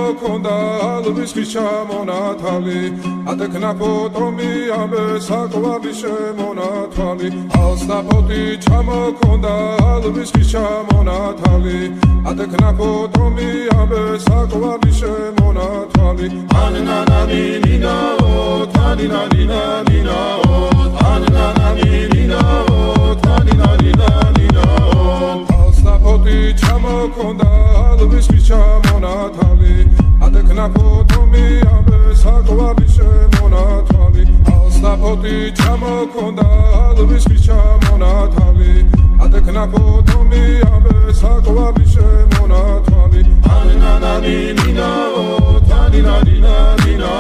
ჩამოქონდა ალვის ხის ჩამონათალი ატექნა ფოტომი ამე საკვარი შემონათვალი ალსნაფოთი ჩამოქონდა ალვის ხის ჩამონათალი ატექნა ფოტომი ამე საკვარი შემონათვალი ანანანინინაო თანინანინანინაო ანანანინინაო თანინანინანინაო ალსნაფოთი ჩამოქონდა ალვის ხის ჩამონათალი ატექნა ფოტომი ამე საკვარი შემონათვალი ალსნაფოთი ჩამოქონდა ალვის ხის ჩამონათალი ატექნა ფოტომი ამე საკვარი შემონათვალი ანანანინინაო თანინანინანინაო